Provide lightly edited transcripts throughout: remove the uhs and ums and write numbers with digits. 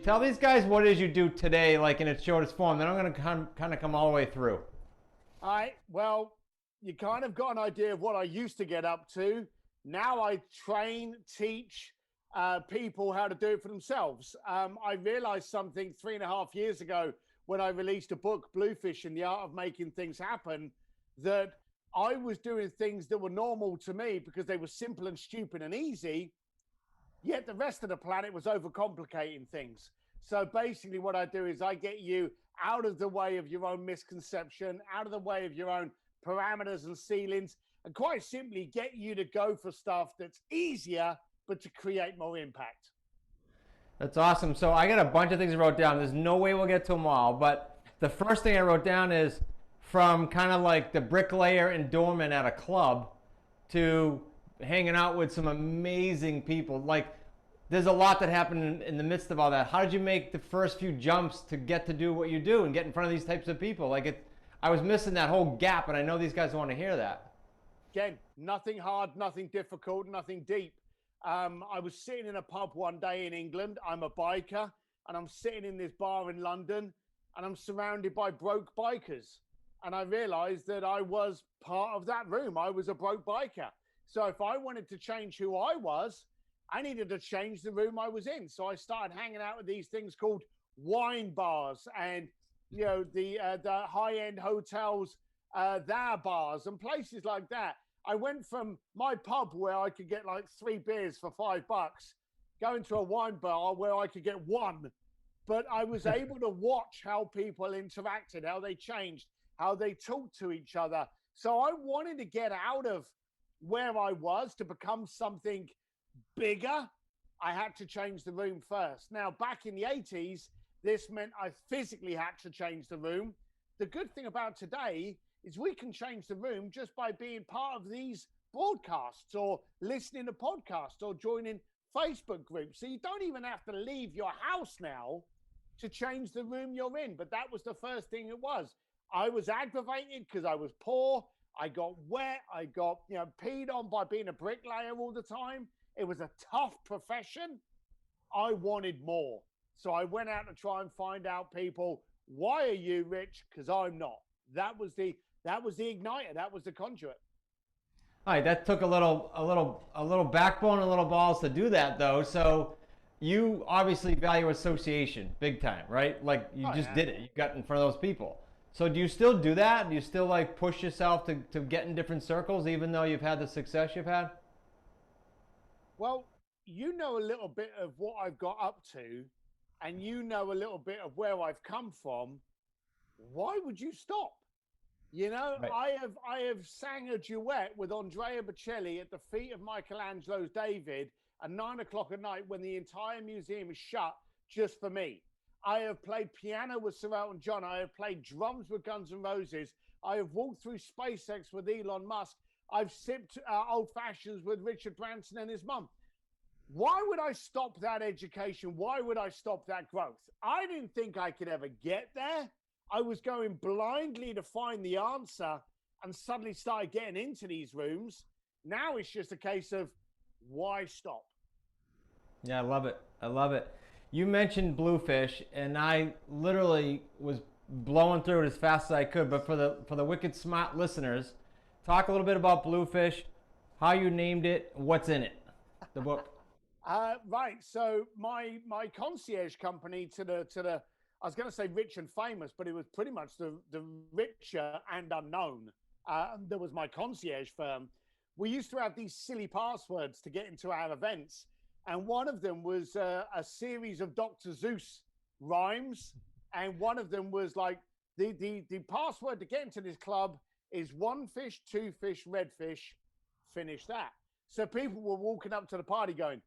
Tell these guys what it is you do today, like in its shortest form. Then I'm going to kind of come all the way through. All right. Well, you kind of got an idea of what I used to get up to. Now I train, teach people how to do it for themselves. I realized something 3.5 years ago when I released a book, Bluefish and the Art of Making Things Happen, that I was doing things that were normal to me because they were simple and stupid and easy, yet the rest of the planet was overcomplicating things. So basically what I do is I get you out of the way of your own misconception, out of the way of your own parameters and ceilings, and quite simply get you to go for stuff that's easier, but to create more impact. That's awesome. So I got a bunch of things I wrote down. There's no way we'll get to them all, but the first thing I wrote down is from kind of like the bricklayer and doorman at a club to hanging out with some amazing people. Like, there's a lot that happened in the midst of all that. How did you make the first few jumps to get to do what you do and get in front of these types of people? I was missing that whole gap, and I know these guys want to hear that. Again, nothing hard, nothing difficult, nothing deep. I was sitting in a pub one day in England. I'm a biker, and I'm sitting in this bar in London, and I'm surrounded by broke bikers. And I realized that I was part of that room. I was a broke biker. So if I wanted to change who I was, I needed to change the room I was in. So I started hanging out with these things called wine bars and, you know, the high-end hotels, their bars and places like that. I went from my pub where I could get like 3 beers for $5, going to a wine bar where I could get one. But I was able to watch how people interacted, how they changed, how they talked to each other. So I wanted to get out of where I was to become something bigger. I had to change the room first. Now, back in the 80s, this meant I physically had to change the room. The good thing about today is we can change the room just by being part of these broadcasts or listening to podcasts or joining Facebook groups. So you don't even have to leave your house now to change the room you're in. But that was the first thing it was. I was aggravated because I was poor. I got wet. I got, peed on by being a bricklayer all the time. It was a tough profession. I wanted more. So I went out to try and find out people, why are you rich? Because I'm not. That was the igniter. That was the conduit. All right, that took a little backbone, a little balls to do that, though. So you obviously value association big time, right? Like you just did it. You got in front of those people. So do you still do that? Do you still like push yourself to get in different circles, even though you've had the success you've had? Well, you know a little bit of what I've got up to, and you know a little bit of where I've come from. Why would you stop? Right. I have sang a duet with Andrea Bocelli at the feet of Michelangelo's David at 9 o'clock at night when the entire museum is shut just for me. I have played piano with Sir Elton John. I have played drums with Guns N' Roses. I have walked through SpaceX with Elon Musk. I've sipped old fashions with Richard Branson and his mum. Why would I stop that education? Why would I stop that growth? I didn't think I could ever get there. I was going blindly to find the answer and suddenly started getting into these rooms. Now it's just a case of why stop? Yeah, I love it. I love it. You mentioned Bluefish, and I literally was blowing through it as fast as I could. But for the wicked smart listeners, talk a little bit about Bluefish, how you named it, what's in it, the book. Right. So my concierge company to the I was going to say rich and famous, but it was pretty much the richer and unknown. There was my concierge firm. We used to have these silly passwords to get into our events. And one of them was a series of Dr. Seuss rhymes. And one of them was like, the password to get into this club is 1 fish, 2 fish, red fish, finish that. So people were walking up to the party going,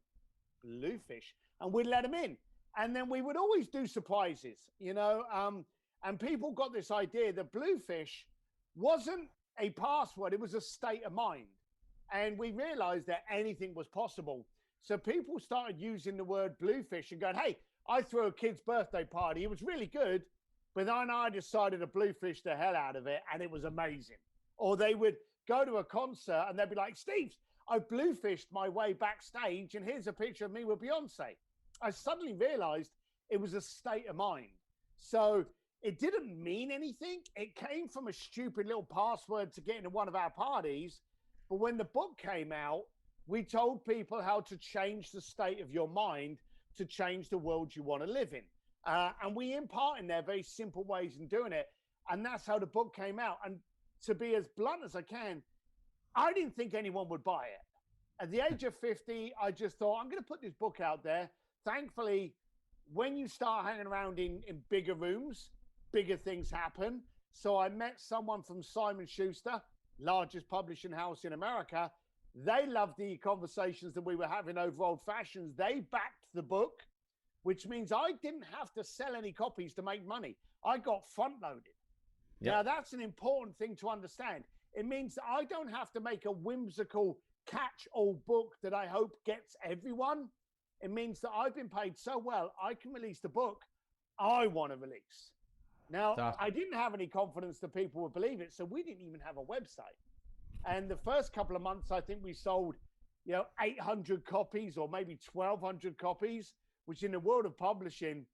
Bluefish, and we'd let them in. And then we would always do surprises, and people got this idea that Bluefish wasn't a password, it was a state of mind. And we realized that anything was possible. So people started using the word Bluefish and going, hey, I threw a kid's birthday party. It was really good, but then I decided to Bluefish the hell out of it, and it was amazing. Or they would go to a concert and they'd be like, Steve, I Bluefished my way backstage, and here's a picture of me with Beyonce. I suddenly realized It was a state of mind. So it didn't mean anything. It came from a stupid little password to get into one of our parties. But when the book came out, we told people how to change the state of your mind to change the world you want to live in. And we impart in there very simple ways in doing it. And that's how the book came out. And to be as blunt as I can, I didn't think anyone would buy it. At the age of 50, I just thought, I'm going to put this book out there. Thankfully, when you start hanging around in bigger rooms, bigger things happen. So I met someone from Simon Schuster, largest publishing house in America. They loved the conversations that we were having over old fashions. They backed the book, which means I didn't have to sell any copies to make money. I got front loaded. Yep. Now, that's an important thing to understand. It means that I don't have to make a whimsical catch-all book that I hope gets everyone. It means that I've been paid so well, I can release the book I want to release. Now, awesome. I didn't have any confidence that people would believe it, so we didn't even have a website. And the first couple of months, I think we sold, 800 copies or maybe 1,200 copies, which in the world of publishing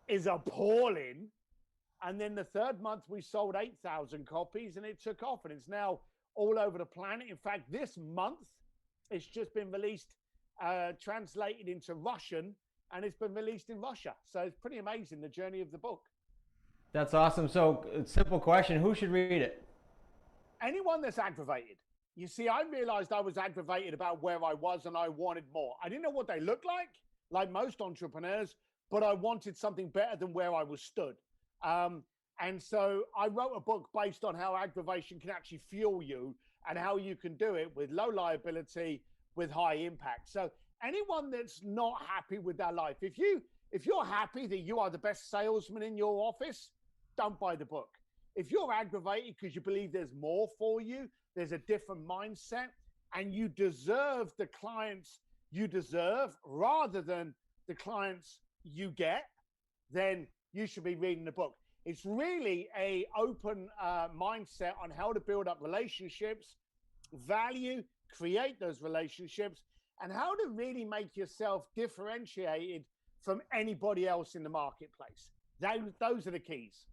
is appalling. And then the third month, we sold 8,000 copies, and it took off. And it's now all over the planet. In fact, this month, it's just been released, translated into Russian, and it's been released in Russia. So it's pretty amazing, the journey of the book. That's awesome. So, simple question, who should read it? Anyone that's aggravated. You see, I realized I was aggravated about where I was, and I wanted more. I didn't know what they looked like most entrepreneurs, but I wanted something better than where I was stood. And so I wrote a book based on how aggravation can actually fuel you and how you can do it with low liability, with high impact. So anyone that's not happy with their life, if you're happy that you are the best salesman in your office, don't buy the book. If you're aggravated because you believe there's more for you, there's a different mindset, and you deserve the clients you deserve rather than the clients you get, then you should be reading the book. It's really a open mindset on how to build up relationships, value, create those relationships, and how to really make yourself differentiated from anybody else in the marketplace. Those are the keys.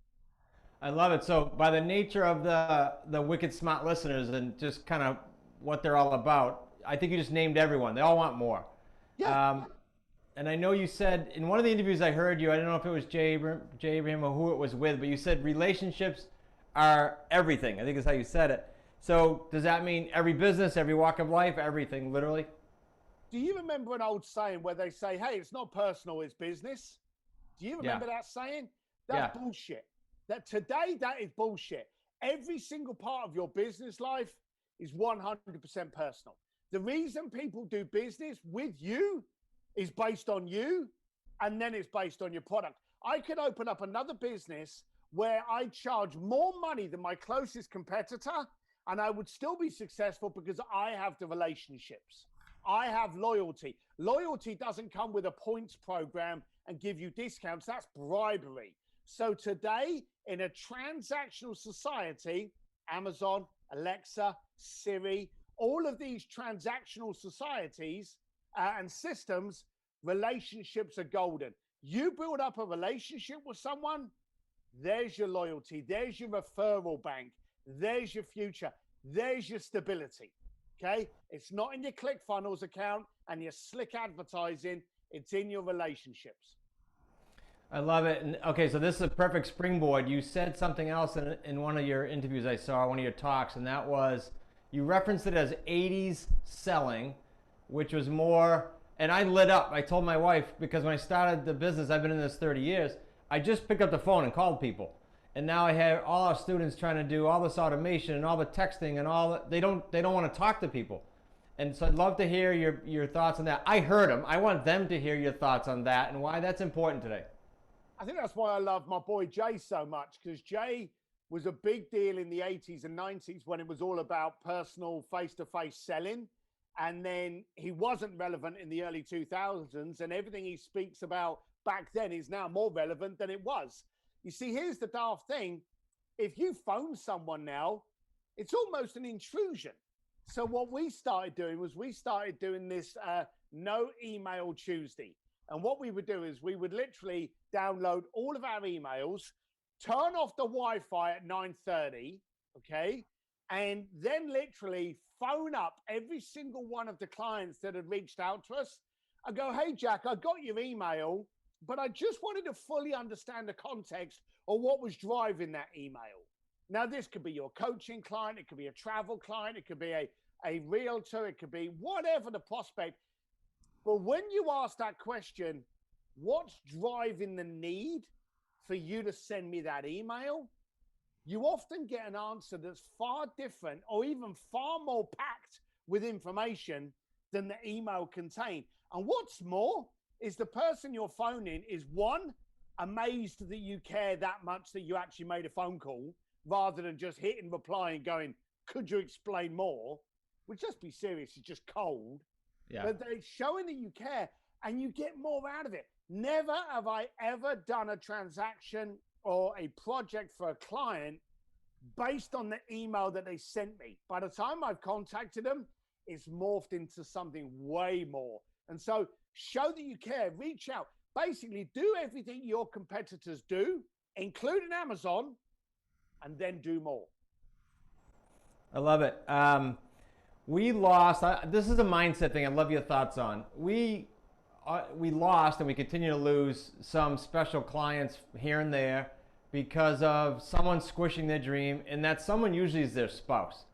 I love it. So by the nature of the wicked smart listeners and just kind of what they're all about, I think you just named everyone. They all want more. Yeah. And I know you said in one of the interviews I heard you, I don't know if it was Jay Abraham or who it was with, but you said relationships are everything. I think is how you said it. So does that mean every business, every walk of life, everything, literally? Do you remember an old saying where they say, hey, it's not personal, it's business? Do you remember that saying? That's bullshit. That today, that is bullshit. Every single part of your business life is 100% personal. The reason people do business with you is based on you, and then it's based on your product. I could open up another business where I charge more money than my closest competitor, and I would still be successful because I have the relationships. I have loyalty. Loyalty doesn't come with a points program and give you discounts. That's bribery. So today, in a transactional society, Amazon, Alexa, Siri, all of these transactional societies and systems, relationships are golden. You build up a relationship with someone, there's your loyalty, there's your referral bank, there's your future, there's your stability. Okay? It's not in your ClickFunnels account and your slick advertising, it's in your relationships. I love it. And, okay, so this is a perfect springboard. You said something else in one of your interviews I saw, one of your talks, and that was you referenced it as 80s selling, which was more, and I lit up. I told my wife, because when I started the business, I've been in this 30 years, I just picked up the phone and called people. And now I have all our students trying to do all this automation and all the texting and all that. They don't want to talk to people. And so I'd love to hear your thoughts on that. I heard them. I want them to hear your thoughts on that and why that's important today. I think that's why I love my boy Jay so much, because Jay was a big deal in the 80s and 90s when it was all about personal face-to-face selling. And then he wasn't relevant in the early 2000s, and everything he speaks about back then is now more relevant than it was. You see, here's the daft thing. If you phone someone now, it's almost an intrusion. So what we started doing was we started doing this No Email Tuesday. And what we would do is we would literally download all of our emails, turn off the Wi-Fi at 9:30, okay? And then literally phone up every single one of the clients that had reached out to us. I go, hey, Jack, I got your email, but I just wanted to fully understand the context of what was driving that email. Now, this could be your coaching client. It could be a travel client. It could be a realtor. It could be whatever the prospect. But when you ask that question, what's driving the need for you to send me that email? You often get an answer that's far different or even far more packed with information than the email contained. And what's more is the person you're phoning is, one, amazed that you care that much that you actually made a phone call rather than just hitting reply and going, could you explain more? Which, just be serious, is just cold. Yeah. But they're showing that you care and you get more out of it. Never have I ever done a transaction or a project for a client based on the email that they sent me. By the time I've contacted them, it's morphed into something way more. And so show that you care, reach out, basically do everything your competitors do, including Amazon, and then do more. I love it. We lost. This is a mindset thing. I'd love your thoughts on. We lost and we continue to lose some special clients here and there because of someone squishing their dream, and that someone usually is their spouse.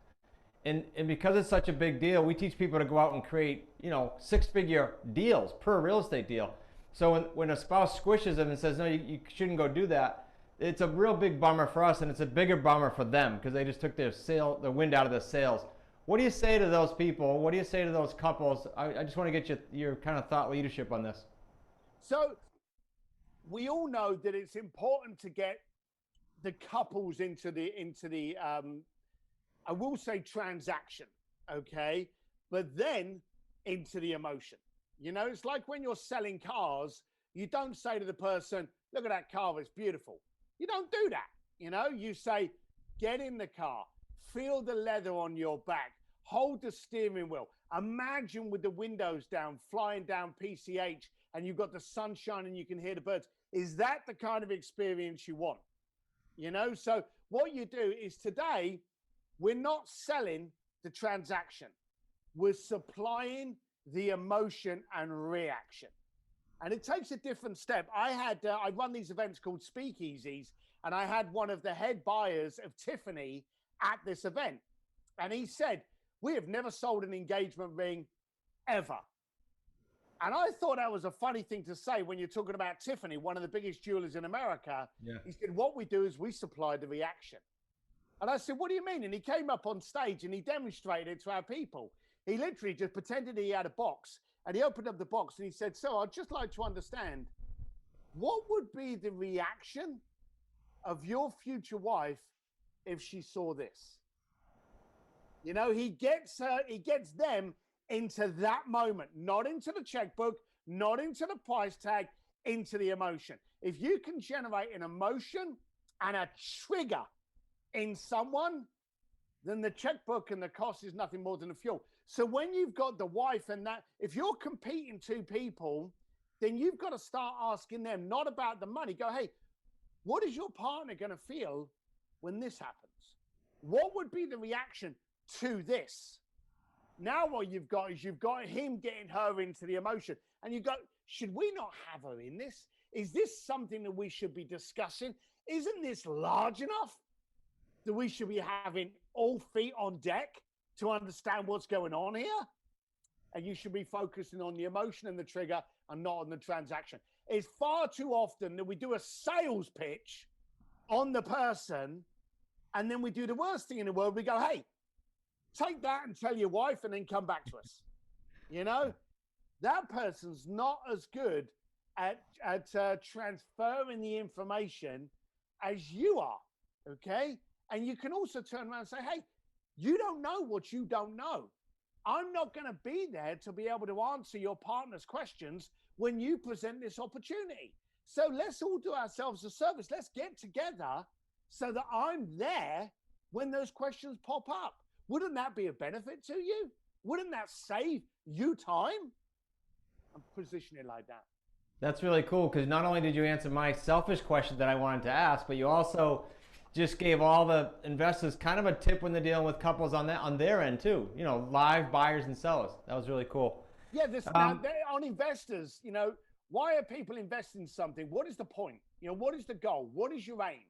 And because it's such a big deal, we teach people to go out and create, 6-figure deals per real estate deal. So when a spouse squishes them and says, no, you shouldn't go do that, it's a real big bummer for us, and it's a bigger bummer for them because they just took the wind out of their sails. What do you say to those people? What do you say to those couples? I just want to get your kind of thought leadership on this. So we all know that it's important to get the couples into the I will say transaction, okay? But then into the emotion. It's like when you're selling cars, you don't say to the person, look at that car, it's beautiful. You don't do that. You say, get in the car, feel the leather on your back, hold the steering wheel. Imagine with the windows down, flying down PCH, and you've got the sunshine and you can hear the birds. Is that the kind of experience you want? So what you do is today, we're not selling the transaction. We're supplying the emotion and reaction. And it takes a different step. I run these events called speakeasies, and I had one of the head buyers of Tiffany at this event. And he said, we have never sold an engagement ring ever. And I thought that was a funny thing to say when you're talking about Tiffany, one of the biggest jewelers in America. Yeah. He said, what we do is we supply the reaction. And I said, what do you mean? And he came up on stage and he demonstrated it to our people. He literally just pretended he had a box, and he opened up the box and he said, so I'd just like to understand, what would be the reaction of your future wife if she saw this? He gets them into that moment, not into the checkbook, not into the price tag, into the emotion. If you can generate an emotion and a trigger in someone, then the checkbook and the cost is nothing more than the fuel. So when you've got the wife and that, if you're competing two people, then you've got to start asking them, not about the money. Go, hey, what is your partner going to feel when this happens? What would be the reaction to this? Now what you've got is you've got him getting her into the emotion. And you go, should we not have her in this? Is this something that we should be discussing? Isn't this large enough that we should be having all feet on deck to understand what's going on here? And you should be focusing on the emotion and the trigger and not on the transaction. It's far too often that we do a sales pitch on the person, and then we do the worst thing in the world. We go, hey, take that and tell your wife and then come back to us. That person's not as good at transferring the information as you are, okay? And you can also turn around and say, hey, you don't know what you don't know. I'm not going to be there to be able to answer your partner's questions when you present this opportunity. So let's all do ourselves a service. Let's get together so that I'm there when those questions pop up. Wouldn't that be a benefit to you? Wouldn't that save you time? And position it like that. That's really cool because not only did you answer my selfish question that I wanted to ask, but you also just gave all the investors kind of a tip when they're dealing with couples on that on their end too. You know, live buyers and sellers. That was really cool. Yeah, this now Um, on investors, why are people investing in something? What is the point? What is the goal? What is your aim?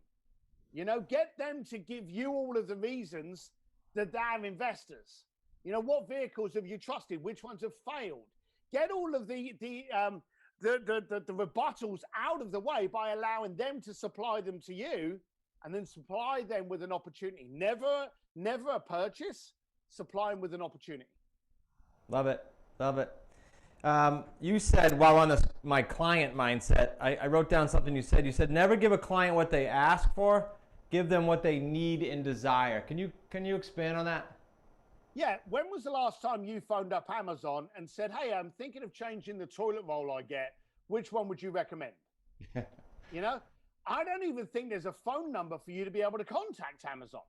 Get them to give you all of the reasons that they're investors. What vehicles have you trusted? Which ones have failed? Get all of the rebuttals out of the way by allowing them to supply them to you, and then supply them with an opportunity. Never a purchase. Supply them with an opportunity. Love it. Love it. You said while on this, my client mindset, I wrote down something you said. You said never give a client what they ask for, give them what they need and desire. Can you expand on that? Yeah. When was the last time you phoned up Amazon and said, "Hey, I'm thinking of changing the toilet roll I get. Which one would you recommend?" You know, I don't even think there's a phone number for you to be able to contact Amazon.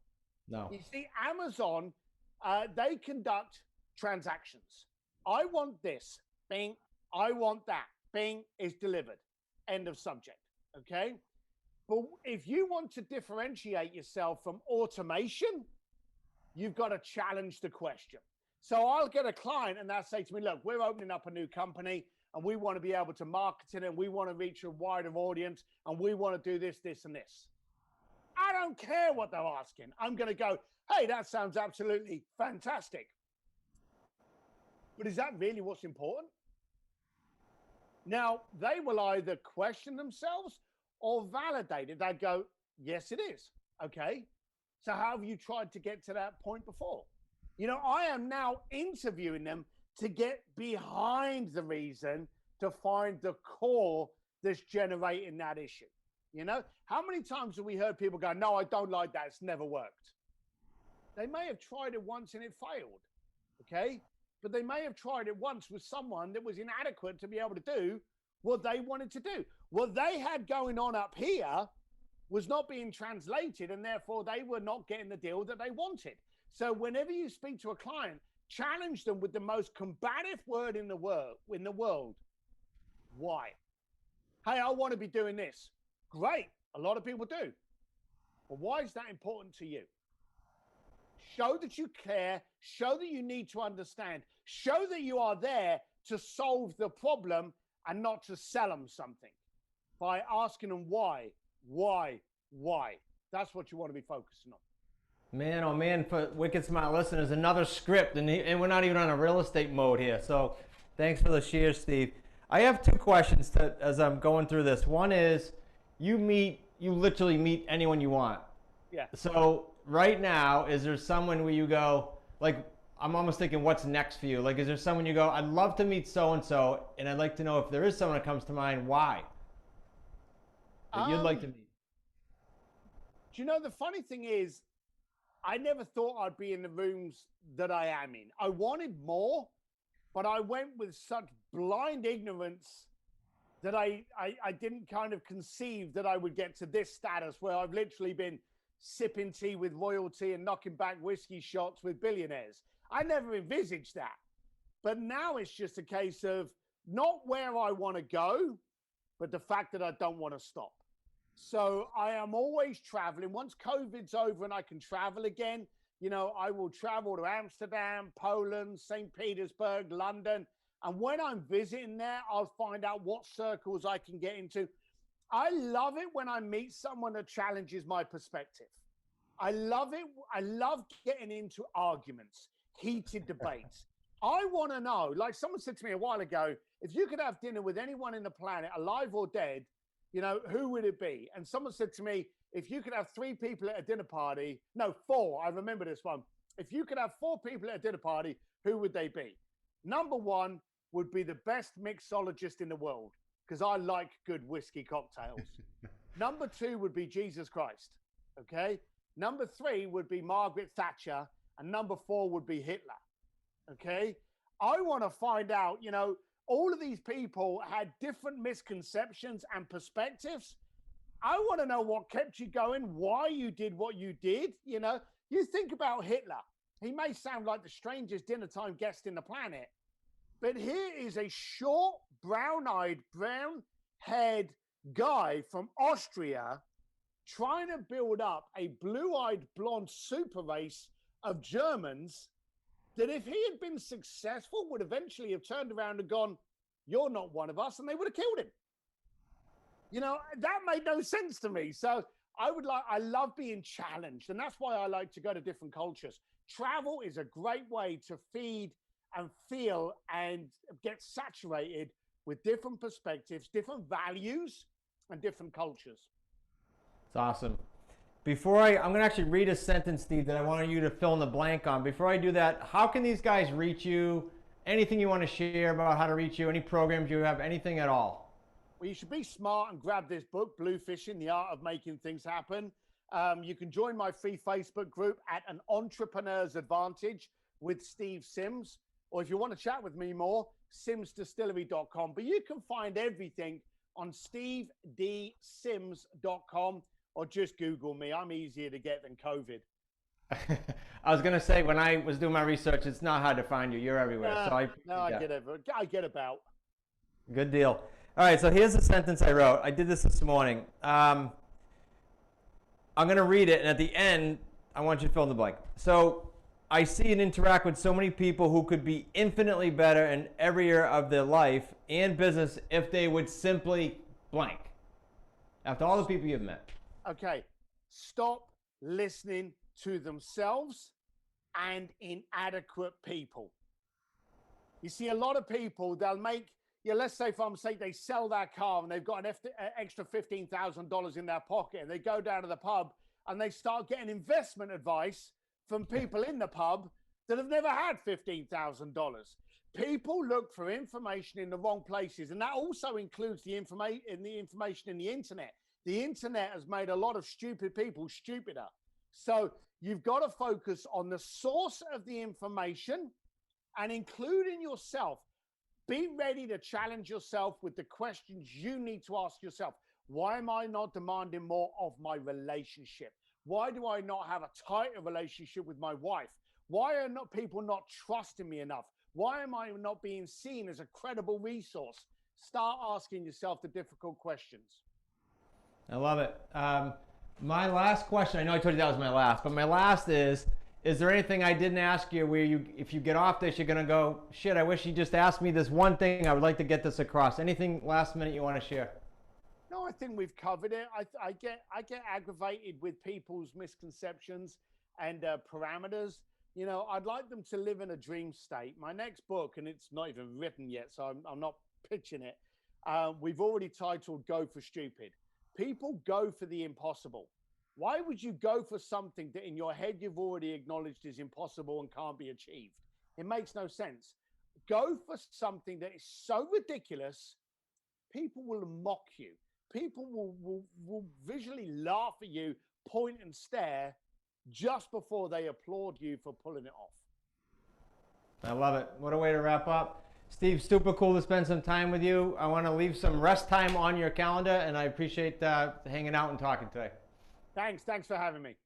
No. You see, Amazon, they conduct transactions. I want this, bing. I want that, bing, is delivered. End of subject. Okay. But if you want to differentiate yourself from automation, you've got to challenge the question. So I'll get a client and they'll say to me, look, we're opening up a new company and we want to be able to market it and we want to reach a wider audience and we want to do this, this, and this. I don't care what they're asking. I'm going to go, hey, that sounds absolutely fantastic. But is that really what's important? Now, they will either question themselves or validate it. They go, yes, it is. Okay. So how have you tried to get to that point before? I am now interviewing them to get behind the reason to find the core that's generating that issue. How many times have we heard people go, no, I don't like that. It's never worked. They may have tried it once and it failed. Okay. But they may have tried it once with someone that was inadequate to be able to do what they wanted to do. What they had going on up here was not being translated, and therefore they were not getting the deal that they wanted. So whenever you speak to a client, challenge them with the most combative word in the world. Why? Hey, I want to be doing this. Great. A lot of people do. But why is that important to you? Show that you care. Show that you need to understand. Show that you are there to solve the problem and not to sell them something by asking them why. That's what you want to be focusing on. Man, oh man, for Wicked Smart listeners, another script, and we're not even on a real estate mode here. So thanks for the share, Steve. I have two questions as I'm going through this. One is, you literally meet anyone you want. Yeah. So right now, is there someone where you go, like, I'm almost thinking, what's next for you? Like, is there someone you go, I'd love to meet so-and-so, and I'd like to know if there is someone that comes to mind, why? That you'd like to meet. Do you know, the funny thing is, I never thought I'd be in the rooms that I am in. I wanted more, but I went with such blind ignorance that I didn't kind of conceive that I would get to this status where I've literally been sipping tea with royalty and knocking back whiskey shots with billionaires. I never envisaged that. But now it's just a case of not where I want to go, but the fact that I don't want to stop. So I am always traveling. Once COVID's over and I can travel again, I will travel to Amsterdam, Poland, St. Petersburg, London. And when I'm visiting there, I'll find out what circles I can get into. I love it when I meet someone that challenges my perspective. I love it. I love getting into arguments, heated debates. I want to know, like someone said to me a while ago, if you could have dinner with anyone in the planet, alive or dead, who would it be? And someone said to me, if you could have 3 people at a dinner party, no, 4, I remember this one. If you could have 4 people at a dinner party, who would they be? Number 1 would be the best mixologist in the world, because I like good whiskey cocktails. Number 2 would be Jesus Christ. Okay. Number 3 would be Margaret Thatcher. And number 4 would be Hitler. Okay. I want to find out, all of these people had different misconceptions and perspectives. I want to know what kept you going, why you did what you did. You think about Hitler. He may sound like the strangest dinner time guest in the planet, but here is a short, brown-eyed, brown-haired guy from Austria trying to build up a blue-eyed blonde super race of Germans that, if he had been successful, would eventually have turned around and gone, "You're not one of us," and they would have killed him. You know, that made no sense to me. So I love being challenged, and that's why I like to go to different cultures. Travel is a great way to feed and feel and get saturated with different perspectives, different values, and different cultures. It's awesome. Before I'm going to actually read a sentence, Steve, that I wanted you to fill in the blank on. Before I do that, how can these guys reach you? Anything you want to share about how to reach you? Any programs you have? Anything at all? Well, you should be smart and grab this book, Blue Fishing, The Art of Making Things Happen. You can join my free Facebook group at An Entrepreneur's Advantage with Steve Sims. Or if you want to chat with me more, simsdistillery.com. But you can find everything on stevedsims.com, or just Google me. I'm easier to get than COVID. I was going to say, when I was doing my research, it's not hard to find you. You're everywhere. I get about. Good deal. All right, so here's the sentence I wrote. I did this morning. I'm going to read it, and at the end, I want you to fill in the blank. So I see and interact with so many people who could be infinitely better in every area of their life and business if they would simply blank. After all the people you've met. Okay, stop listening to themselves and inadequate people. You see, a lot of people, they'll make, let's say for sake, they sell their car and they've got an extra $15,000 in their pocket, and they go down to the pub and they start getting investment advice from people in the pub that have never had $15,000. People look for information in the wrong places, and that also includes the information in the internet. The internet has made a lot of stupid people stupider. So you've got to focus on the source of the information and including yourself. Be ready to challenge yourself with the questions you need to ask yourself. Why am I not demanding more of my relationship? Why do I not have a tighter relationship with my wife? Why are people not trusting me enough? Why am I not being seen as a credible resource? Start asking yourself the difficult questions. I love it. My last question, I know I told you that was my last, but my last is there anything I didn't ask you where if you get off this, you're going to go, shit, I wish you just asked me this one thing. I would like to get this across. Anything last minute you want to share? No, I think we've covered it. I get aggravated with people's misconceptions and parameters. You know, I'd like them to live in a dream state. My next book, and it's not even written yet, so I'm not pitching it. We've already titled Go for Stupid. People go for the impossible. Why would you go for something that in your head you've already acknowledged is impossible and can't be achieved? It makes no sense. Go for something that is so ridiculous, people will mock you. People will visually laugh at you, point and stare just before they applaud you for pulling it off. I love it. What a way to wrap up. Steve, super cool to spend some time with you. I want to leave some rest time on your calendar, and I appreciate hanging out and talking today. Thanks for having me.